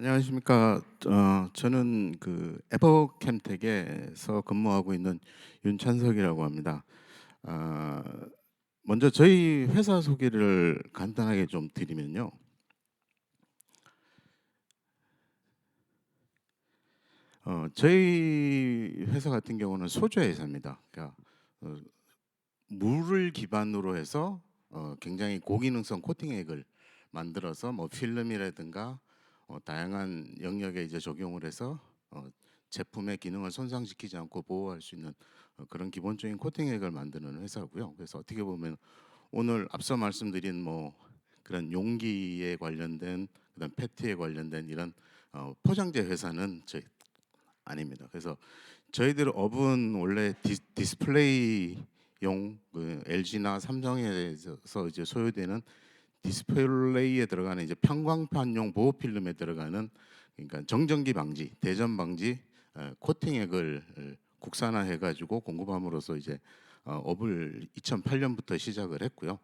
안녕하십니까. 저는 그 에버캠텍에서 근무하고 있는 윤찬석이라고 합니다. 아, 먼저 저희 회사 소개를 간단하게 좀 드리면요. 저희 회사 같은 경우는 소재 회사입니다. 그러니까 어, 물을 기반으로 해서 굉장히 고기능성 코팅액을 만들어서 뭐 필름이라든가 다양한 영역에 이제 적용을 해서 어, 제품의 기능을 손상시키지 않고 보호할 수 있는 그런 기본적인 코팅액을 만드는 회사고요. 그래서 어떻게 보면 오늘 앞서 말씀드린 뭐 그런 용기에 관련된 그다음 패티에 관련된 이런 포장재 회사는 저희 아닙니다. 그래서 저희들 업은 원래 디스플레이용 그 LG나 삼성에서 이제 소요되는 디스플레이에 들어가는 이제 편광판용 보호 필름에 들어가는, 그러니까 정전기 방지, 대전 방지 코팅액을 국산화해 가지고 공급함으로써 이제 업을 2008년부터 시작을 했고요.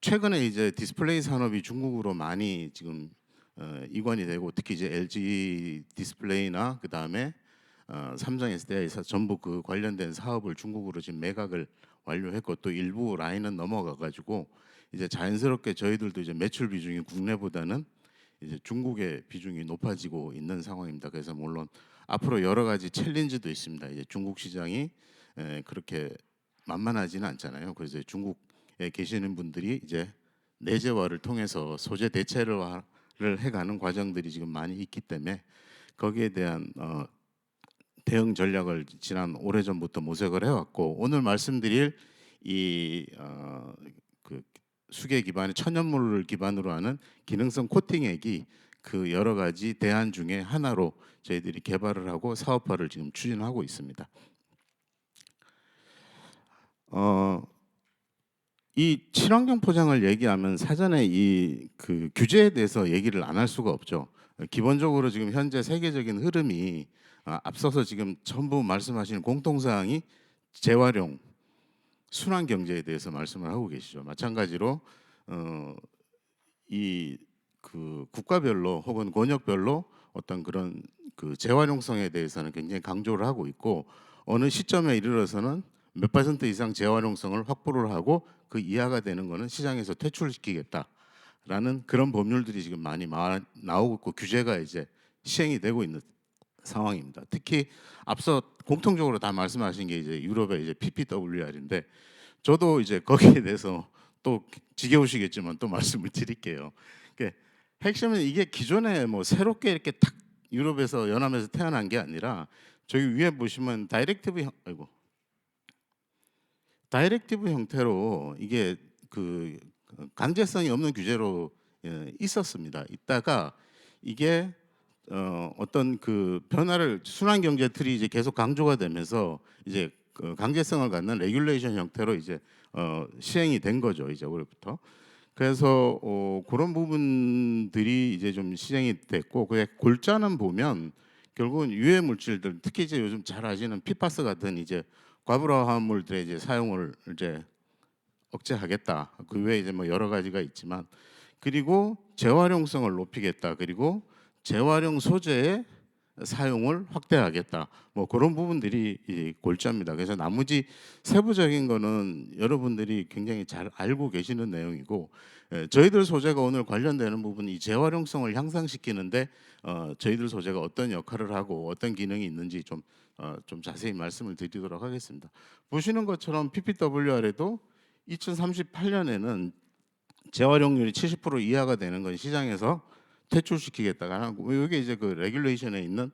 최근에 이제 디스플레이 산업이 중국으로 많이 지금 이관이 되고, 특히 이제 LG 디스플레이나 그다음에 삼성 SDI에서 전부 그 관련된 사업을 중국으로 지금 매각을 완료했고, 또 일부 라인은 넘어가 가지고 이제 자연스럽게 저희들도 이제 매출 비중이 국내보다는 이제 중국의 비중이 높아지고 있는 상황입니다. 그래서 물론 앞으로 여러 가지 챌린지도 있습니다. 이제 중국 시장이 그렇게 만만하지는 않잖아요. 그래서 중국에 계시는 분들이 이제 내재화를 통해서 소재 대체를 해가는 과정들이 지금 많이 있기 때문에 거기에 대한 대응 전략을 지난 오래전부터 모색을 해왔고, 오늘 말씀드릴 이그 수계 기반의 천연물을 기반으로 하는 기능성 코팅액이 그 여러 가지 대안 중에 하나로 저희들이 개발을 하고 사업화를 지금 추진하고 있습니다. 어, 이 친환경 포장을 얘기하면 사전에 이 그 규제에 대해서 얘기를 안 할 수가 없죠. 기본적으로 지금 현재 세계적인 흐름이 앞서서 지금 전부 말씀하신 공통사항이 재활용, 순환 경제에 대해서 말씀을 하고 계시죠. 마찬가지로 어, 이 그 국가별로 혹은 권역별로 어떤 그런 그 재활용성에 대해서는 굉장히 강조를 하고 있고, 어느 시점에 이르러서는 몇 퍼센트 이상 재활용성을 확보를 하고 그 이하가 되는 거는 시장에서 퇴출시키겠다라는 그런 법률들이 지금 많이 나오고 있고, 규제가 이제 시행이 되고 있는 상황입니다. 특히 앞서 공통적으로 다 말씀하신 게 이제 유럽의 이제 PPWR인데, 저도 이제 거기에 대해서 또 지겨우시겠지만 또 말씀을 드릴게요. 그러니까 핵심은 이게 기존에 뭐 새롭게 이렇게 탁 유럽에서 연합에서 태어난 게 아니라, 저기 위에 보시면 다이렉티브 형태로 이게 그 강제성이 없는 규제로 있었습니다. 있다가 이게 어떤 그 변화를, 순환 경제 틀이 이제 계속 강조가 되면서 이제 그 강제성을 갖는 레귤레이션 형태로 이제 시행이 된 거죠, 이제 올해부터. 그래서 그런 부분들이 이제 좀 시행이 됐고, 그 골자는 보면 결국은 유해 물질들, 특히 이제 요즘 잘 아시는 PFAS 같은 이제 과부하 화합물들의 이제 사용을 이제 억제하겠다. 그 외에 이제 뭐 여러 가지가 있지만, 그리고 재활용성을 높이겠다. 그리고 재활용 소재의 사용을 확대하겠다. 뭐 그런 부분들이 이 골자입니다. 그래서 나머지 세부적인 거는 여러분들이 굉장히 잘 알고 계시는 내용이고, 저희들 소재가 오늘 관련되는 부분이 재활용성을 향상시키는데 저희들 소재가 어떤 역할을 하고 어떤 기능이 있는지 좀 자세히 말씀을 드리도록 하겠습니다. 보시는 것처럼 PPWR에도 2038년에는 재활용률이 70% 이하가 되는 건 시장에서 퇴출시키겠다가 하고, 이게 이제 그 레귤레이션에 있는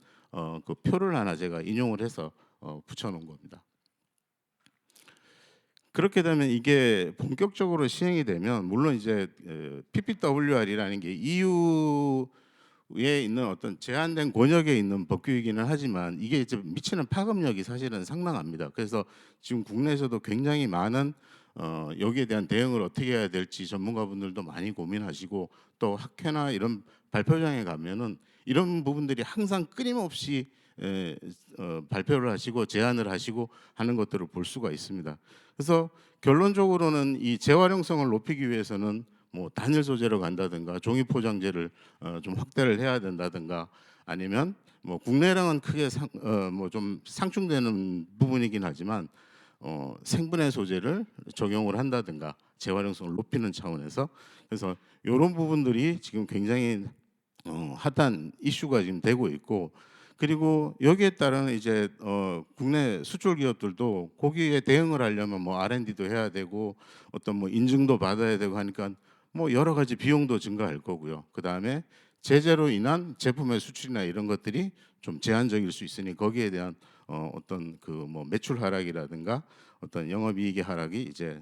그 표를 하나 제가 인용을 해서 붙여놓은 겁니다. 그렇게 되면 이게 본격적으로 시행이 되면, 물론 이제 PPWR이라는 게 EU에 있는 어떤 제한된 권역에 있는 법규이기는 하지만 이게 이제 미치는 파급력이 사실은 상당합니다. 그래서 지금 국내에서도 굉장히 많은 여기에 대한 대응을 어떻게 해야 될지 전문가분들도 많이 고민하시고, 또 학회나 이런 발표장에 가면은 이런 부분들이 항상 끊임없이 발표를 하시고 제안을 하시고 하는 것들을 볼 수가 있습니다. 그래서 결론적으로는 이 재활용성을 높이기 위해서는 뭐 단일 소재로 간다든가 종이 포장재를 좀 확대를 해야 된다든가 아니면 뭐 국내랑은 크게 뭐 좀 상충되는 부분이긴 하지만 생분해 소재를 적용을 한다든가 재활용성을 높이는 차원에서 그래서 이런 부분들이 지금 굉장히 핫한 이슈가 지금 되고 있고 그리고 여기에 따른 이제 국내 수출 기업들도 거기에 대응을 하려면 뭐 R&D도 해야 되고 어떤 뭐 인증도 받아야 되고 하니까 뭐 여러 가지 비용도 증가할 거고요. 그 다음에 제재로 인한 제품의 수출이나 이런 것들이 좀 제한적일 수 있으니 거기에 대한 어떤 그 뭐 매출 하락이라든가 어떤 영업이익의 하락이 이제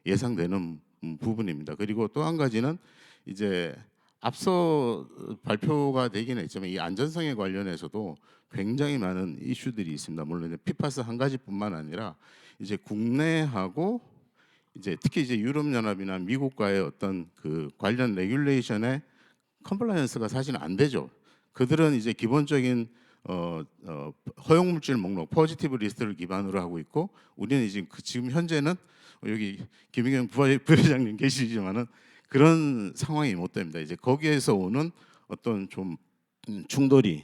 예상되는 부분입니다. 그리고 또 한 가지는 이제 앞서 발표가 되긴 했지만 이 안전성에 관련해서도 굉장히 많은 이슈들이 있습니다. 물론 이제 피파스 한 가지뿐만 아니라 이제 국내하고 이제 특히 이제 유럽 연합이나 미국과의 어떤 그 관련 레귤레이션의 컴플라이언스가 사실은 안 되죠. 그들은 이제 기본적인 허용 물질 목록 포지티브 리스트를 기반으로 하고 있고 우리는 이제 지금 현재는 여기 김희경 부회장님 계시지만은 그런 상황이 못 됩니다. 이제 거기에서 오는 어떤 좀 충돌이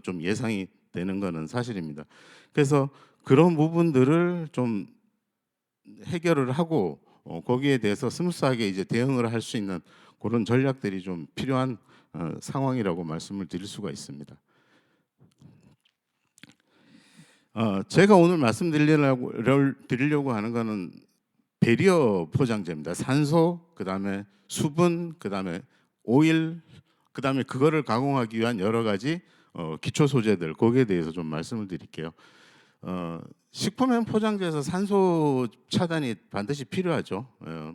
좀 예상이 되는 것은 사실입니다. 그래서 그런 부분들을 좀 해결을 하고 거기에 대해서 스무스하게 이제 대응을 할 수 있는 그런 전략들이 좀 필요한 상황이라고 말씀을 드릴 수가 있습니다. 제가 오늘 드리려고 하는 거는 배리어 포장재입니다. 산소, 그다음에 수분, 그다음에 오일, 그다음에 그거를 가공하기 위한 여러 가지 기초 소재들 거기에 대해서 좀 말씀을 드릴게요. 식품용 포장재에서 산소 차단이 반드시 필요하죠.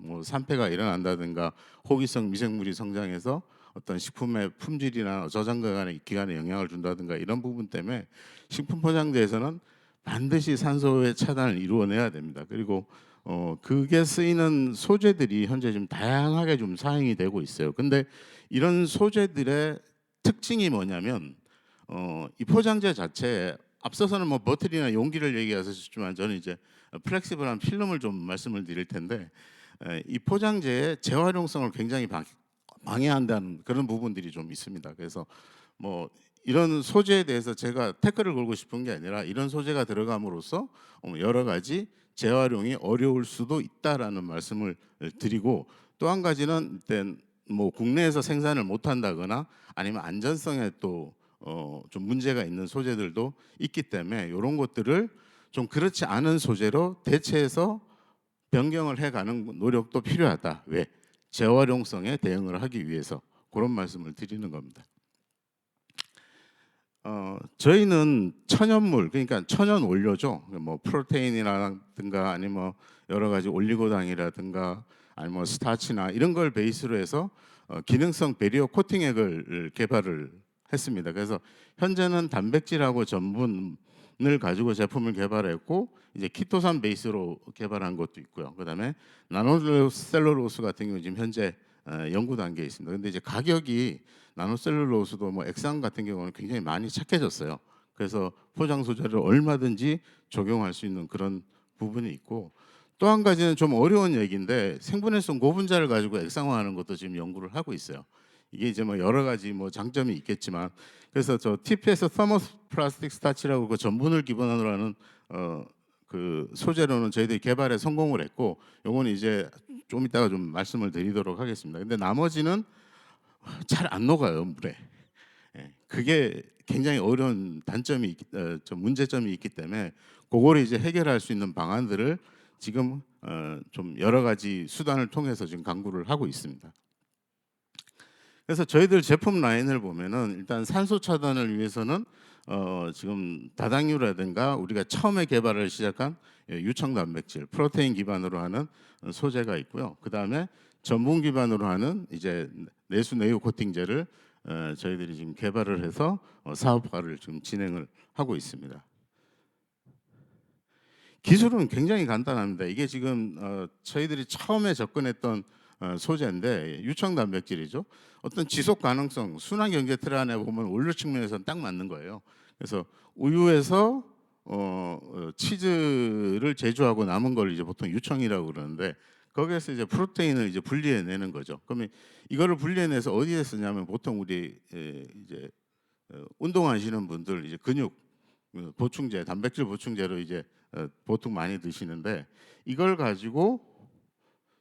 뭐 산패가 일어난다든가 호기성 미생물이 성장해서 어떤 식품의 품질이나 저장가 기간에 영향을 준다든가 이런 부분 때문에 식품 포장재에서는 반드시 산소의 차단을 이루어내야 됩니다. 그리고 그게 쓰이는 소재들이 현재 좀 다양하게 좀 사용이 되고 있어요. 근데 이런 소재들의 특징이 뭐냐면 이 포장재 자체에 앞서서는 뭐 버틀이나 용기를 얘기하셨지만 저는 이제 플렉시블한 필름을 좀 말씀을 드릴 텐데 이 포장재의 재활용성을 굉장히 방해한다는 그런 부분들이 좀 있습니다. 그래서 뭐 이런 소재에 대해서 제가 태클을 걸고 싶은 게 아니라 이런 소재가 들어감으로써 여러 가지 재활용이 어려울 수도 있다라는 말씀을 드리고 또 한 가지는 일단 뭐 국내에서 생산을 못 한다거나 아니면 안전성에 또 좀 문제가 있는 소재들도 있기 때문에 이런 것들을 좀 그렇지 않은 소재로 대체해서 변경을 해가는 노력도 필요하다. 왜? 재활용성에 대응을 하기 위해서 그런 말씀을 드리는 겁니다. 저희는 천연물 그러니까 천연 원료죠. 뭐 프로테인이라든가 아니면 뭐 여러 가지 올리고당이라든가 아니면 뭐 스타치나 이런 걸 베이스로 해서 기능성 배리어 코팅액을 개발을 했습니다. 그래서 현재는 단백질하고 전분을 가지고 제품을 개발했고 이제 키토산 베이스로 개발한 것도 있고요. 그다음에 나노셀룰로스 같은 경우 지금 현재 연구 단계에 있습니다. 근데 이제 가격이 나노셀룰로스도 뭐 액상 같은 경우는 굉장히 많이 착해졌어요. 그래서 포장 소재를 얼마든지 적용할 수 있는 그런 부분이 있고 또 한 가지는 좀 어려운 얘기인데 생분해성 고분자를 가지고 액상화하는 것도 지금 연구를 하고 있어요. 이게 이제 뭐 여러 가지 뭐 장점이 있겠지만 그래서 저 TPS 터머스 플라스틱 스타치라고 그 전분을 기반으로 하는 그 소재로는 저희들이 개발에 성공을 했고 요거는 이제 좀 이따가 좀 말씀을 드리도록 하겠습니다. 근데 나머지는 잘 안 녹아요 물에. 그게 굉장히 어려운 단점이 좀 문제점이 있기 때문에 그거를 이제 해결할 수 있는 방안들을 지금 좀 여러 가지 수단을 통해서 지금 강구를 하고 있습니다. 그래서 저희들 제품 라인을 보면은 일단 산소 차단을 위해서는 지금 다당류라든가 우리가 처음에 개발을 시작한 유청 단백질, 프로테인 기반으로 하는 소재가 있고요. 그 다음에 전분 기반으로 하는 이제 내수 내유 코팅제를 저희들이 지금 개발을 해서 사업화를 지금 진행을 하고 있습니다. 기술은 굉장히 간단합니다. 이게 지금 저희들이 처음에 접근했던 소재인데 유청 단백질이죠. 어떤 지속 가능성, 순환 경제 틀 안에 보면 원료 측면에서는 딱 맞는 거예요. 그래서 우유에서 치즈를 제조하고 남은 걸 이제 보통 유청이라고 그러는데 거기에서 이제 프로테인을 이제 분리해내는 거죠. 그러면 이거를 분리해내서 어디에 쓰냐면 보통 우리 이제 운동하시는 분들 이제 근육 보충제, 단백질 보충제로 이제 보통 많이 드시는데 이걸 가지고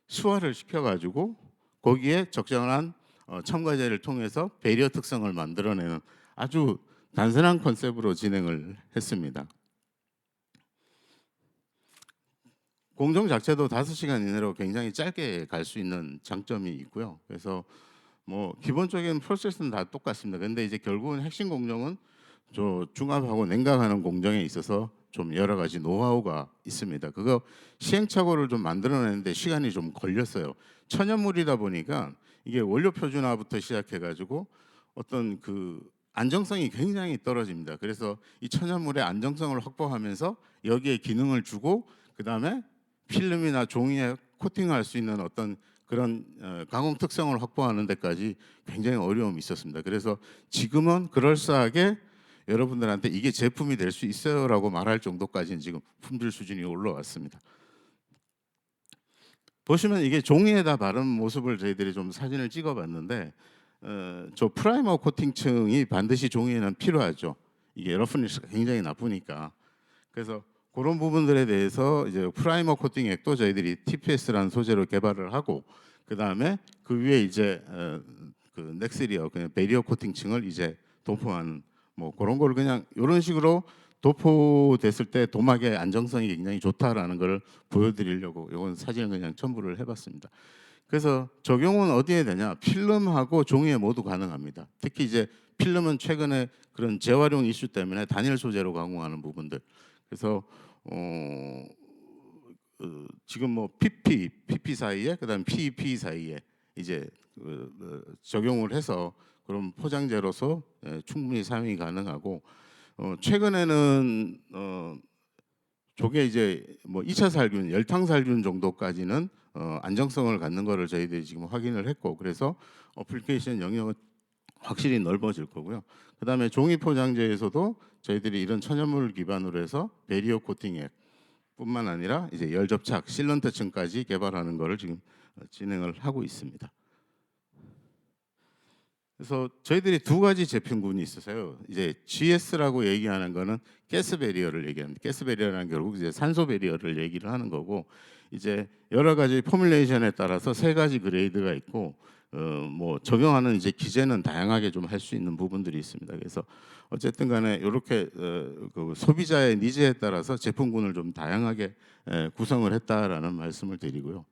수화를 시켜가지고 거기에 적정한 첨가제를 통해서 배리어 특성을 만들어내는 아주 단순한 컨셉으로 진행을 했습니다. 공정 자체도 5시간 이내로 굉장히 짧게 갈 수 있는 장점이 있고요. 그래서 뭐 기본적인 프로세스는 다 똑같습니다. 근데 이제 결국은 핵심 공정은 저 중압하고 냉각하는 공정에 있어서 좀 여러 가지 노하우가 있습니다. 그거 시행착오를 좀 만들어내는데 시간이 좀 걸렸어요. 천연물이다 보니까 이게 원료 표준화부터 시작해가지고 어떤 그 안정성이 굉장히 떨어집니다. 그래서 이 천연물의 안정성을 확보하면서 여기에 기능을 주고 그 다음에 필름이나 종이에 코팅할 수 있는 어떤 그런 가공 특성을 확보하는 데까지 굉장히 어려움이 있었습니다. 그래서 지금은 그럴싸하게 여러분들한테 이게 제품이 될 수 있어요라고 말할 정도까지는 지금 품질 수준이 올라왔습니다. 보시면 이게 종이에다 바른 모습을 저희들이 좀 사진을 찍어봤는데 저 프라이머 코팅층이 반드시 종이에는 필요하죠. 이게 러프니스가 굉장히 나쁘니까. 그래서 그런 부분들에 대해서 이제 프라이머 코팅 액도 저희들이 TPS라는 소재로 개발을 하고 그 다음에 그 위에 이제 그 넥스리어 그냥 베리어 코팅층을 이제 도포하는 뭐 그런 걸 그냥 이런 식으로 도포됐을 때 도막의 안정성이 굉장히 좋다라는 걸 보여드리려고 이건 사진을 그냥 첨부를 해봤습니다. 그래서 적용은 어디에 되냐? 필름하고 종이에 모두 가능합니다. 특히 이제 필름은 최근에 그런 재활용 이슈 때문에 단일 소재로 가공하는 부분들. 그래서 지금 뭐 PP 사이에 그다음 PEP 사이에 이제 적용을 해서 그런 포장재로서 충분히 사용이 가능하고 최근에는 저게 이제 뭐 2차 살균, 열탕 살균 정도까지는 안정성을 갖는 거를 저희들이 지금 확인을 했고 그래서 어플리케이션 영역은 확실히 넓어질 거고요. 그다음에 종이 포장재에서도 저희들이 이런 천연물 기반으로 해서 베리어 코팅액 뿐만 아니라 이제 열 접착, 실런트층까지 개발하는 거를 지금 진행을 하고 있습니다. 그래서 저희들이 두 가지 제품군이 있어서요. 이제 GS라고 얘기하는 거는 가스 배리어를 얘기합니다. 가스 배리어는 결국 이제 산소 배리어를 얘기를 하는 거고 이제 여러 가지 포뮬레이션에 따라서 세 가지 그레이드가 있고 뭐 적용하는 이제 기제는 다양하게 좀 할 수 있는 부분들이 있습니다. 그래서 어쨌든 간에 이렇게 그 소비자의 니즈에 따라서 제품군을 좀 다양하게 구성을 했다라는 말씀을 드리고요.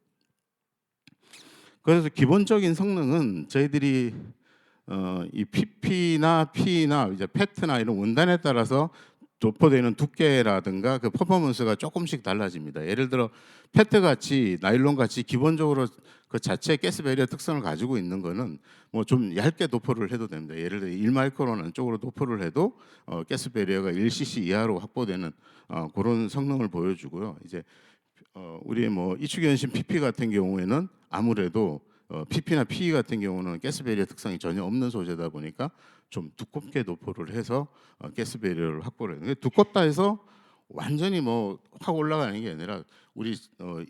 그래서 기본적인 성능은 저희들이 이 PP나 P나 이제 페트나 이런 원단에 따라서 도포되는 두께라든가 그 퍼포먼스가 조금씩 달라집니다. 예를 들어 페트 같이 나일론 같이 기본적으로 그 자체 가스 배리어 특성을 가지고 있는 거는 뭐 좀 얇게 도포를 해도 됩니다. 예를 들어 1마이크론 안쪽으로 도포를 해도 가스 배리어가 1cc 이하로 확보되는 그런 성능을 보여주고요. 이제 우리 뭐 이축연신 PP 같은 경우에는 아무래도 PP나 PE 같은 경우는 가스 배리어 특성이 전혀 없는 소재다 보니까 좀 두껍게 도포를 해서 가스 배리어를 확보를 해요. 두껍다 해서 완전히 뭐 확 올라가는 게 아니라 우리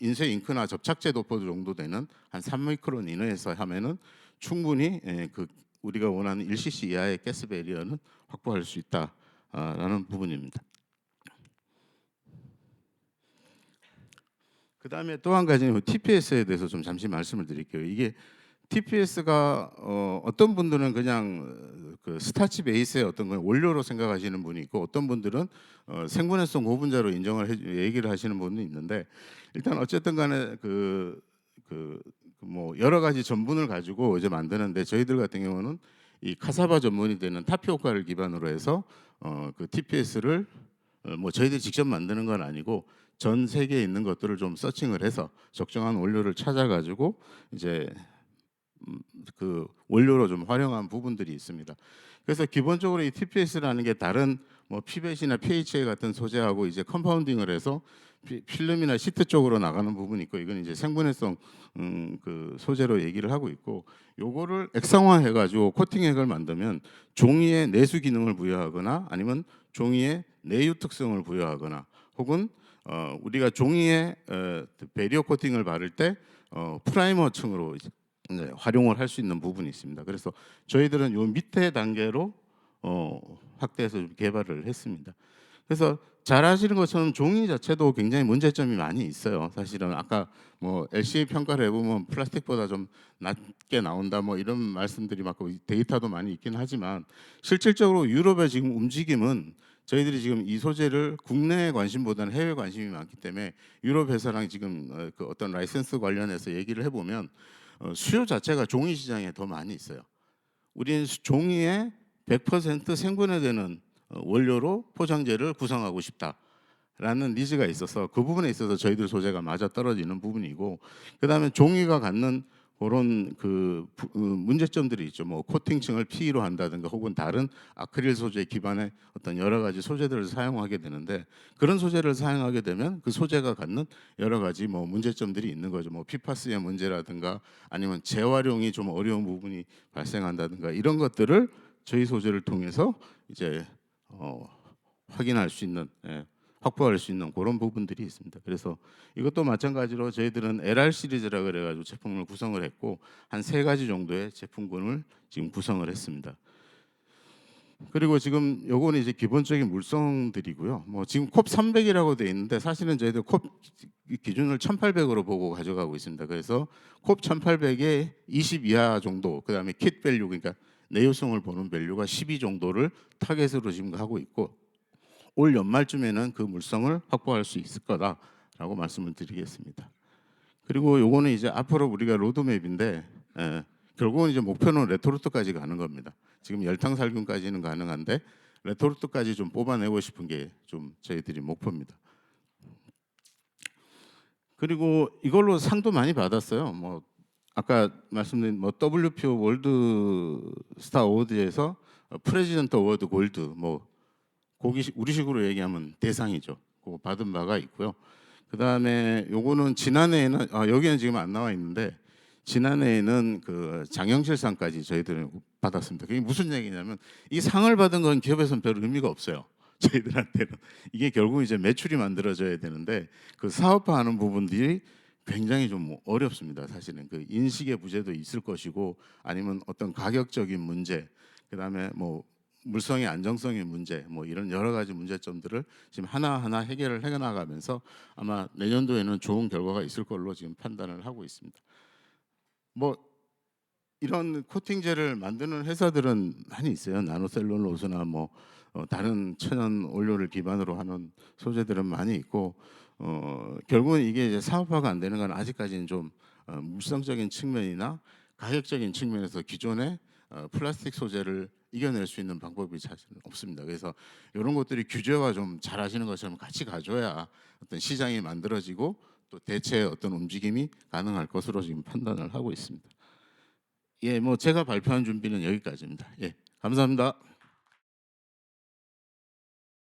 인쇄 잉크나 접착제 도포 정도 되는 한 3마이크론 이내에서 하면은 충분히 그 우리가 원하는 1cc 이하의 가스 배리어는 확보할 수 있다라는 부분입니다. 그 다음에 또 한 가지는 TPS에 대해서 좀 잠시 말씀을 드릴게요. 이게 TPS가 어떤 분들은 그냥 그 스타치 베이스의 어떤 걸 원료로 생각하시는 분이 있고 어떤 분들은 생분해성 고분자로 인정을 얘기를 하시는 분이 있는데 일단 어쨌든 간에 뭐 여러 가지 전분을 가지고 이제 만드는데 저희들 같은 경우는 이 카사바 전분이 되는 타피오카를 기반으로 해서 그 TPS를 뭐 저희들이 직접 만드는 건 아니고 전 세계에 있는 것들을 좀 서칭을 해서 적정한 원료를 찾아가지고 이제 그 원료로 좀 활용한 부분들이 있습니다. 그래서 기본적으로 이 TPS라는 게 다른 뭐 피벳이나 PHA 같은 소재하고 이제 컴파운딩을 해서 필름이나 시트 쪽으로 나가는 부분이 있고 이건 이제 생분해성 그 소재로 얘기를 하고 있고 요거를 액상화해 가지고 코팅액을 만들면 종이에 내수 기능을 부여하거나 아니면 종이에 내유 특성을 부여하거나 혹은 우리가 종이에 배리어 코팅을 바를 때 프라이머층으로 이제 활용을 할 수 있는 부분이 있습니다. 그래서 저희들은 요 밑에 단계로 확대해서 좀 개발을 했습니다. 그래서 잘 아시는 것처럼 종이 자체도 굉장히 문제점이 많이 있어요. 사실은 아까 뭐 LCA 평가를 해보면 플라스틱보다 좀 낮게 나온다 뭐 이런 말씀들이 많고 데이터도 많이 있긴 하지만 실질적으로 유럽의 지금 움직임은 저희들이 지금 이 소재를 국내 관심보다는 해외 관심이 많기 때문에 유럽 회사랑 지금 그 어떤 라이센스 관련해서 얘기를 해보면 수요 자체가 종이 시장에 더 많이 있어요. 우리는 종이의 100% 생분해되는 원료로 포장재를 구성하고 싶다라는 니즈가 있어서 그 부분에 있어서 저희들 소재가 맞아 떨어지는 부분이고, 그다음에 종이가 갖는 그런 문제점들이 있죠. 뭐 코팅층을 PE로 한다든가 혹은 다른 아크릴 소재 기반의 어떤 여러 가지 소재들을 사용하게 되는데, 그런 소재를 사용하게 되면 그 소재가 갖는 여러 가지 뭐 문제점들이 있는 거죠. 뭐 PFAS의 문제라든가 아니면 재활용이 좀 어려운 부분이 발생한다든가 이런 것들을 저희 소재를 통해서 이제 확인할 수 있는, 확보할 수 있는 그런 부분들이 있습니다. 그래서 이것도 마찬가지로 저희들은 LR 시리즈라 그래가지고 제품을 구성을 했고 한 3가지 정도의 제품군을 지금 구성을 했습니다. 그리고 지금 요거는 이제 기본적인 물성들이고요. 뭐 지금 콥 300이라고 돼 있는데 사실은 저희들 콥 기준을 1800으로 보고 가져가고 있습니다. 그래서 콥 1800에 20 이하 정도, 그다음에 킷 밸류, 그러니까 내유성을 보는 밸류가 12 정도를 타겟으로 지금 하고 있고 올 연말쯤에는 그 물성을 확보할 수 있을 거다라고 말씀을 드리겠습니다. 그리고 요거는 이제 앞으로 우리가 로드맵인데 결국은 이제 목표는 레토르트까지 가는 겁니다. 지금 열탕살균까지는 가능한데 레토르트까지 좀 뽑아내고 싶은 게 좀 저희들이 목표입니다. 그리고 이걸로 상도 많이 받았어요. 뭐 아까 말씀드린 뭐 WPO 월드 스타 어워드에서 프레지던트 어워드 골드, 뭐 거기 우리식으로 얘기하면 대상이죠. 그거 받은 바가 있고요. 그다음에 요거는 지난해에는 여기는 지금 안 나와 있는데 지난해에는 그 장영실상까지 저희들은 받았습니다. 그게 무슨 얘기냐면 이 상을 받은 건 기업에서는 별 의미가 없어요. 저희들한테는 이게 결국 이제 매출이 만들어져야 되는데 그 사업화하는 부분들이 굉장히 좀 어렵습니다. 사실은 그 인식의 부재도 있을 것이고 아니면 어떤 가격적인 문제, 그다음에 뭐 물성의 안정성의 문제, 뭐 이런 여러 가지 문제점들을 지금 하나하나 해결을 해나가면서 아마 내년도에는 좋은 결과가 있을 걸로 지금 판단을 하고 있습니다. 뭐 이런 코팅제를 만드는 회사들은 많이 있어요. 나노셀룰로스나 뭐 다른 천연 원료를 기반으로 하는 소재들은 많이 있고 결국은 이게 이제 사업화가 안 되는 건 아직까지는 좀 물성적인 측면이나 가격적인 측면에서 기존의 플라스틱 소재를 이겨낼 수 있는 방법이 사실 없습니다. 그래서 이런 것들이 규제와 좀 잘하시는 것처럼 같이 가져야 어떤 시장이 만들어지고 또 대체의 어떤 움직임이 가능할 것으로 지금 판단을 하고 있습니다. 예, 뭐 제가 발표한 준비는 여기까지입니다. 예, 감사합니다.